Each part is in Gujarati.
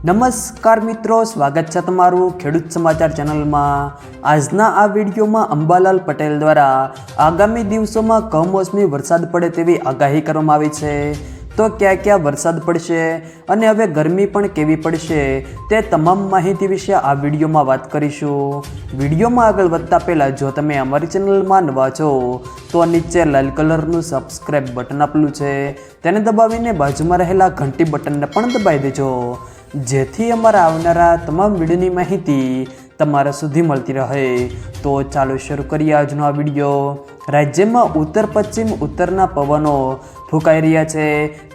નમસ્કાર મિત્રો, સ્વાગત છે તમારું ખેડૂત સમાચાર ચેનલમાં। આજના આ વિડીયોમાં અંબાલાલ પટેલ દ્વારા આગામી દિવસોમાં કમોસમી વરસાદ પડે તેવી આગાહી કરવામાં આવી છે। તો ક્યાં ક્યાં વરસાદ પડશે અને હવે ગરમી પણ કેવી પડશે તે તમામ માહિતી વિશે આ વિડીયોમાં વાત કરીશું। વિડીયોમાં આગળ વધતા પહેલાં જો તમે અમારી ચેનલમાં નવા છો તો નીચે લાલ કલરનું સબસ્ક્રાઇબ બટન આપેલું છે તેને દબાવીને બાજુમાં રહેલા ઘંટી બટનને પણ દબાવી દેજો, જેથી અમારા આવનારા તમામ વિડીયોની માહિતી તમારા સુધી મળતી રહે। તો ચાલો શરૂ કરીએ આજનો આ વિડીયો। રાજ્યમાં ઉત્તર પશ્ચિમ ઉત્તરના પવનો ફૂંકાઈ રહ્યા છે,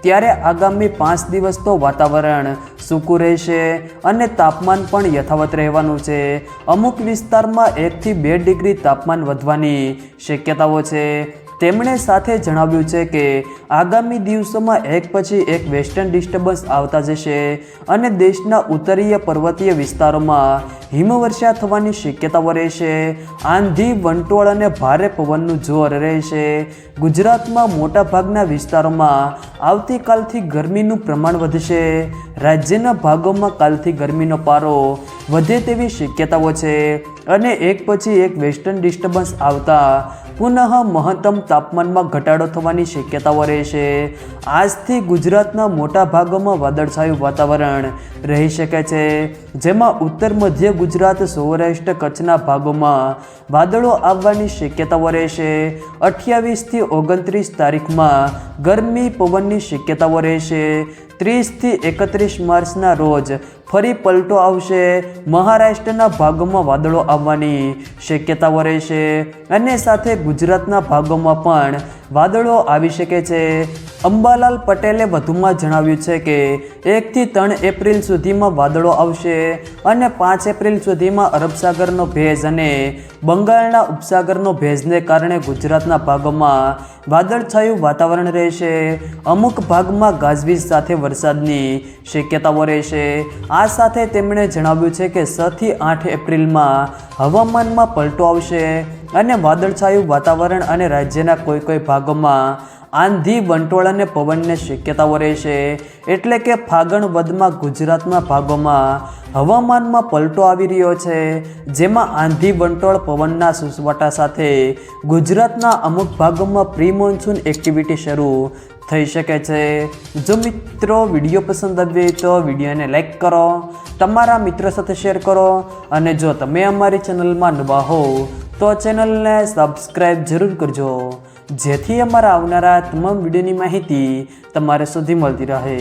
ત્યારે આગામી 5 દિવસ તો વાતાવરણ સૂકું રહેશે અને તાપમાન પણ યથાવત રહેવાનું છે। અમુક વિસ્તારમાં 1 થી 2 ડિગ્રી તાપમાન વધવાની શક્યતાઓ છે। તેમણે સાથે જણાવ્યું છે કે આગામી દિવસોમાં એક પછી એક વેસ્ટર્ન ડિસ્ટર્બન્સ આવતા જશે અને દેશના ઉત્તરીય પર્વતીય વિસ્તારોમાં હિમવર્ષા થવાની શક્યતાઓ રહેશે। આંધી, વંટોળ અને ભારે પવનનું જોર રહેશે। ગુજરાતમાં મોટાભાગના વિસ્તારોમાં આવતીકાલથી ગરમીનું પ્રમાણ વધશે। રાજ્યના ભાગોમાં કાલથી ગરમીનો પારો વધે તેવી શક્યતાઓ છે અને એક પછી એક વેસ્ટર્ન ડિસ્ટર્બન્સ આવતા પુનઃ મહત્તમ તાપમાનમાં ઘટાડો થવાની શક્યતાઓ રહેશે। આજથી ગુજરાતના મોટા ભાગોમાં વાદળછાયું વાતાવરણ રહી શકે છે, જેમાં ઉત્તર મધ્ય ગુજરાત, સૌરાષ્ટ્ર, કચ્છના ભાગોમાં વાદળો આવવાની શક્યતાઓ રહેશે। 28 થી 29 તારીખમાં ગરમી પવનની શક્યતાઓ રહેશે। 30 થી 31 માર્ચના રોજ ફરી પલટો આવશે। મહારાષ્ટ્રના ભાગોમાં વાદળો આવવાની શક્યતાઓ રહેશે અને સાથે ગુજરાતના ભાગોમાં પણ વાદળો આવી શકે છે। અંબાલાલ પટેલે વધુમાં જણાવ્યું છે કે 1 થી 3 એપ્રિલ સુધીમાં વાદળો આવશે અને 5 એપ્રિલ સુધીમાં અરબસાગરનો ભેજ અને બંગાળના ઉપસાગરનો ભેજને કારણે ગુજરાતના ભાગોમાં વાદળછાયું વાતાવરણ રહેશે। અમુક ભાગમાં ગાજવીજ સાથે વરસાદની શક્યતાઓ રહેશે। આ સાથે તેમણે જણાવ્યું છે કે 6 થી 8 એપ્રિલમાં હવામાનમાં પલટો આવશે અને વાદળછાયું વાતાવરણ અને રાજ્યના કોઈ ભાગોમાં આંધી, વંટોળ અને પવનની શક્યતાઓ રહેશે। એટલે કે ફાગણ વધમાં ગુજરાતના ભાગોમાં હવામાનમાં પલટો આવી રહ્યો છે, જેમાં આંધી, વંટોળ, પવનના સુસવાટા સાથે ગુજરાતના અમુક ભાગોમાં પ્રી મોન્સૂન એક્ટિવિટી શરૂ થઈ શકે છે। જો મિત્રો વિડીયો પસંદ આવે તો વિડીયોને લાઈક કરો, તમારા મિત્રો સાથે શેર કરો અને જો તમે અમારી ચેનલમાં નવા હો તો ચેનલને સબસ્ક્રાઈબ જરૂર કરજો, જેથી અમારા આવનારા તમામ વિડીયોની માહિતી તમારે સુધી મળતી રહે।